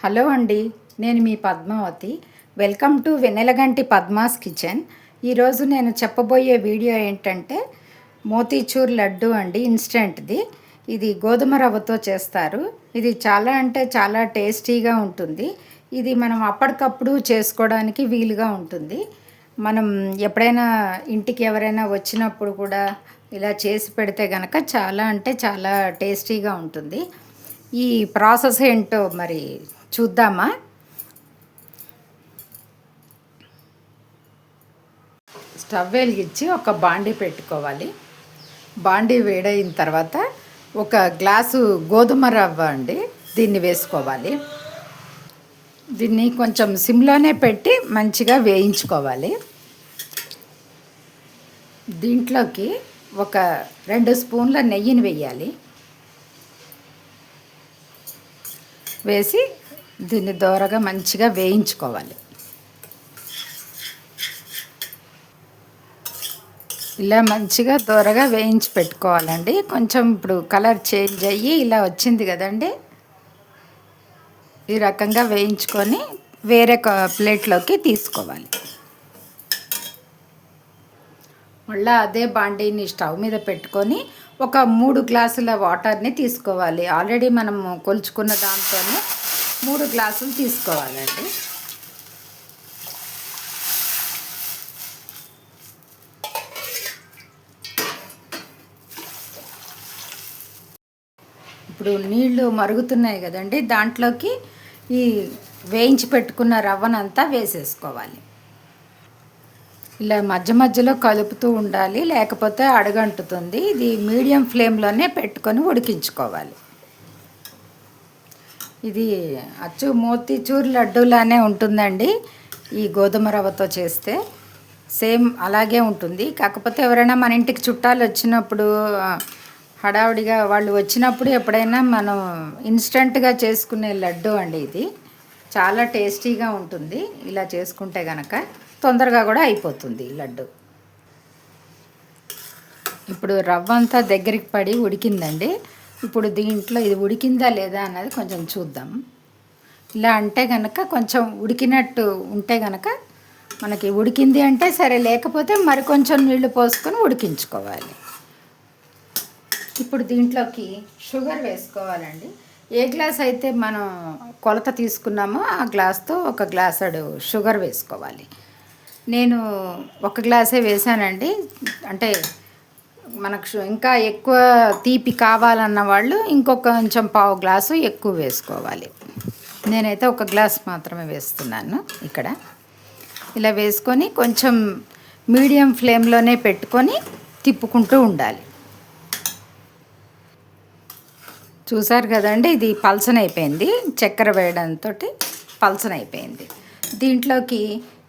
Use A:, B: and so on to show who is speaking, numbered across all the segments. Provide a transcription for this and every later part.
A: Hello అండి, నేను మీ Padmavathi. Welcome to Vennelaganti Padma's kitchen. ఈరోజు నేను చెప్పబోయే వీడియో ఏంటంటే మోతీచూర్ లడ్డు అండి, ఇన్స్టెంట్ది. ఇది గోధుమ రవ్వతో చేస్తారు. ఇది చాలా అంటే చాలా టేస్టీగా ఉంటుంది. ఇది మనం అప్పటికప్పుడు చేసుకోవడానికి వీలుగా ఉంటుంది. మనం ఎప్పుడైనా ఇంటికి ఎవరైనా వచ్చినప్పుడు కూడా ఇలా చేసి పెడితే కనుక చాలా అంటే చాలా టేస్టీగా ఉంటుంది. ఈ ప్రాసెస్ ఏంటో మరి చూద్దామా. స్టవ్ వెలిగించి ఒక బాండీ పెట్టుకోవాలి. బాండీ వేడైన తర్వాత ఒక గ్లాసు గోధుమ రవ్వ అండి, దీన్ని వేసుకోవాలి. దీన్ని కొంచెం సిమ్లోనే పెట్టి మంచిగా వేయించుకోవాలి. దీంట్లోకి ఒక 2 స్పూన్ల నెయ్యిని వేయాలి. వేసి దీన్ని దోరగా మంచిగా వేయించుకోవాలి. ఇలా మంచిగా దోరగా వేయించి పెట్టుకోవాలండి. కొంచెం ఇప్పుడు కలర్ చేంజ్ అయ్యి ఇలా వచ్చింది కదండి, ఈ రకంగా వేయించుకొని వేరే ప్లేట్లోకి తీసుకోవాలి. మళ్ళీ అదే బాండీని స్టవ్ మీద పెట్టుకొని ఒక 3 గ్లాసుల వాటర్ని తీసుకోవాలి. ఆల్రెడీ మనము కొలుచుకున్న దాంతోనే 3 గ్లాసులు తీసుకోవాలండి. ఇప్పుడు నీళ్లు మరుగుతున్నాయి కదండి, దాంట్లోకి ఈ వేయించి పెట్టుకున్న రవ్వనంతా వేసేసుకోవాలి. ఇలా మధ్య మధ్యలో కలుపుతూ ఉండాలి, లేకపోతే అడుగంటుతుంది. ఇది మీడియం ఫ్లేమ్లోనే పెట్టుకొని ఉడికించుకోవాలి. ఇది అచ్చు మోతీచూర్ లడ్డూలానే ఉంటుందండి. ఈ గోధుమ రవ్వతో చేస్తే సేమ్ అలాగే ఉంటుంది. కాకపోతే ఎవరైనా మన ఇంటికి చుట్టాలు వచ్చినప్పుడు హడావుడిగా వాళ్ళు వచ్చినప్పుడు ఎప్పుడైనా మనం ఇన్స్టెంట్గా చేసుకునే లడ్డు అండి ఇది. చాలా టేస్టీగా ఉంటుంది. ఇలా చేసుకుంటే కనుక తొందరగా కూడా అయిపోతుంది ఈ లడ్డు. ఇప్పుడు రవ్వ అంతా దగ్గరికి పడి ఉడికిందండి. ఇప్పుడు దీంట్లో ఇది ఉడికిందా లేదా అన్నది కొంచెం చూద్దాం. ఇలా అంటే కనుక కొంచెం ఉడికినట్టు ఉంటే కనుక మనకి ఉడికింది అంటే సరే, లేకపోతే మరి కొంచెం నీళ్లు పోసుకొని ఉడికించుకోవాలి. ఇప్పుడు దీంట్లోకి షుగర్ వేసుకోవాలండి. ఏ గ్లాస్ అయితే మనం కొలత తీసుకున్నామో ఆ గ్లాస్తో 1 గ్లాసుడు షుగర్ వేసుకోవాలి. నేను 1 గ్లాసే వేసానండి. అంటే మనకు ఇంకా ఎక్కువ తీపి కావాలన్న వాళ్ళు ఇంకొక కొంచెం పావు గ్లాసు ఎక్కువ వేసుకోవాలి. నేనైతే 1 గ్లాస్ మాత్రమే వేస్తున్నాను ఇక్కడ. ఇలా వేసుకొని కొంచెం మీడియం ఫ్లేమ్లోనే పెట్టుకొని తిప్పుకుంటూ ఉండాలి. చూసారు కదండి, ఇది పల్చనైపోయింది. చక్కెర వేయడంతో పల్చనైపోయింది. దీంట్లోకి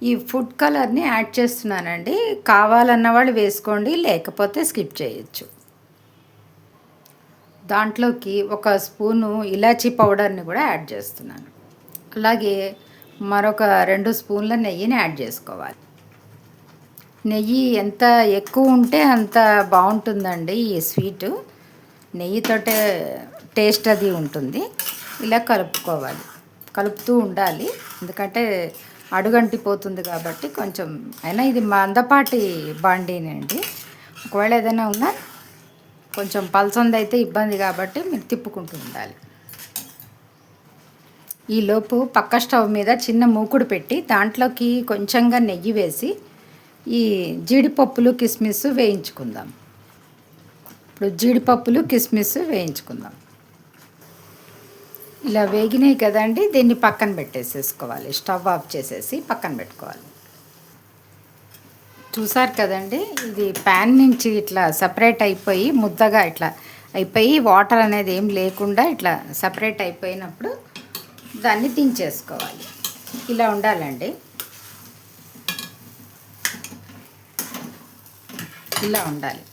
A: ఈ ఫుడ్ కలర్ని యాడ్ చేస్తున్నానండి. కావాలన్న వాళ్ళు వేసుకోండి, లేకపోతే స్కిప్ చేయొచ్చు. దాంట్లోకి 1 స్పూను ఇలాచీ పౌడర్ని కూడా యాడ్ చేస్తున్నాను. అలాగే మరొక 2 స్పూన్ల నెయ్యిని యాడ్ చేసుకోవాలి. నెయ్యి ఎంత ఎక్కువ ఉంటే అంత బాగుంటుందండి ఈ స్వీటు. నెయ్యితోటే టేస్ట్ అది ఉంటుంది. ఇలా కలుపుకోవాలి, కలుపుతూ ఉండాలి. ఎందుకంటే అడుగంటిపోతుంది కాబట్టి కొంచెం. అయినా ఇది మందపాటి బాండీనండి. ఒకవేళ ఏదైనా ఉన్నా కొంచెం పల్చంది అయితే ఇబ్బంది కాబట్టి మీరు తిప్పుకుంటూ ఉండాలి. ఈలోపు పక్క స్టవ్ మీద చిన్న మూకుడు పెట్టి దాంట్లోకి కొంచెంగా నెయ్యి వేసి ఈ జీడిపప్పులు కిస్మిస్ వేయించుకుందాం. ఇప్పుడు జీడిపప్పులు కిస్మిస్ వేయించుకుందాం. ఇలా వేగినాయి కదండి, దీన్ని పక్కన పెట్టేసేసుకోవాలి. స్టవ్ ఆఫ్ చేసేసి పక్కన పెట్టుకోవాలి. చూసారు కదండి, ఇది ప్యాన్ నుంచి ఇట్లా సపరేట్ అయిపోయి ముద్దగా ఇట్లా అయిపోయి వాటర్ అనేది ఏం లేకుండా ఇట్లా సపరేట్ అయిపోయినప్పుడు దాన్ని దించేసుకోవాలి. ఇలా ఉండాలండి. ఇలా ఉండాలి.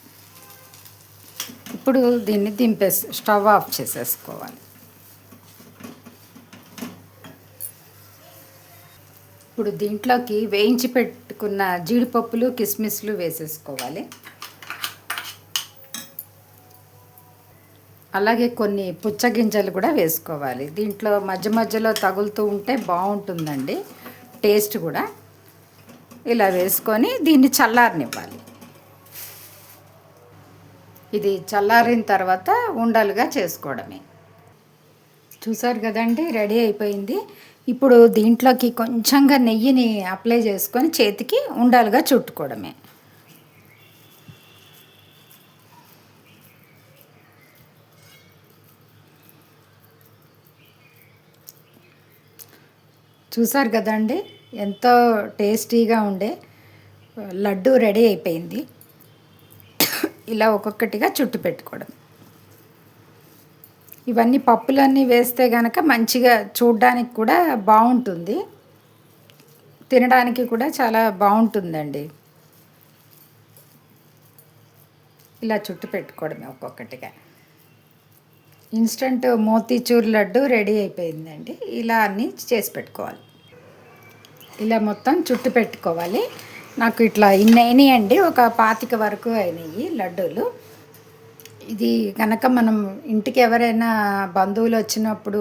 A: ఇప్పుడు దీన్ని స్టవ్ ఆఫ్ చేసేసుకోవాలి. ఇప్పుడు దీంట్లోకి వేయించి పెట్టుకున్న జీడిపప్పులు కిస్మిస్లు వేసేసుకోవాలి. అలాగే కొన్ని పుచ్చగింజలు కూడా వేసుకోవాలి. దీంట్లో మధ్య మధ్యలో తగులుతూ ఉంటే బాగుంటుందండి, టేస్ట్ కూడా. ఇలా వేసుకొని దీన్ని చల్లారనివ్వాలి. ఇది చల్లారిన తర్వాత ఉండలుగా చేసుకోవడమే. చూసారు కదండి, రెడీ అయిపోయింది. ఇప్పుడు దీంట్లోకి కొంచెంగా నెయ్యిని అప్లై చేసుకొని చేతికి ఉండలుగా చుట్టుకోవడమే. చూసారు కదండి, ఎంతో టేస్టీగా ఉండే లడ్డు రెడీ అయిపోయింది. ఇలా ఒక్కొక్కటిగా చుట్టు పెట్టుకోవడం. ఇవన్నీ పప్పులన్నీ వేస్తే కనుక మంచిగా చూడ్డానికి కూడా బాగుంటుంది, తినడానికి కూడా చాలా బాగుంటుందండి. ఇలా చుట్టు పెట్టుకోవడమే ఒక్కొక్కటిగా. ఇన్స్టంట్ మోతీచూర్ లడ్డు రెడీ అయిపోయిందండి. ఇలా అన్నీ చేసి పెట్టుకోవాలి. ఇలా మొత్తం చుట్టు పెట్టుకోవాలి. నాకు ఇట్లా ఇన్ని అయినాయండి, ఒక 25 వరకు అయినాయి లడ్డూలు. ఇది కనుక మనం ఇంటికి ఎవరైనా బంధువులు వచ్చినప్పుడు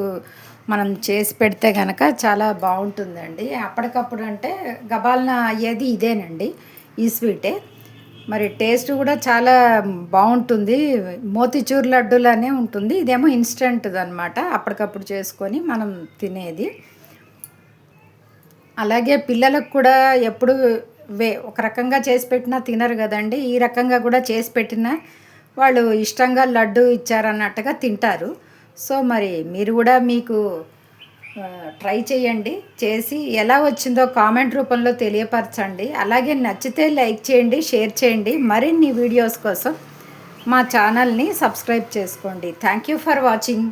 A: మనం చేసి పెడితే కనుక చాలా బాగుంటుందండి. అప్పటికప్పుడు అంటే గబాలన అయ్యేది ఇదేనండి, ఈ స్వీటే. మరి టేస్ట్ కూడా చాలా బాగుంటుంది. మోతీచూర్ లడ్డూలానే ఉంటుంది. ఇదేమో ఇన్స్టెంట్ది అనమాట, అప్పటికప్పుడు చేసుకొని మనం తినేది. అలాగే పిల్లలకు కూడా ఎప్పుడు ఒక రకంగా చేసి పెట్టినా తినరు కదండి. ఈ రకంగా కూడా చేసి పెట్టినా వాళ్ళు ఇష్టంగా లడ్డు ఇచ్చారన్నట్టుగా తింటారు. సో మరి మీరు కూడా మీకు ట్రై చేయండి. చేసి ఎలా వచ్చిందో కామెంట్ రూపంలో తెలియపరచండి. అలాగే నచ్చితే లైక్ చేయండి, షేర్ చేయండి. మరిన్ని వీడియోస్ కోసం మా ఛానల్ని సబ్స్క్రైబ్ చేసుకోండి. Thank you for watching.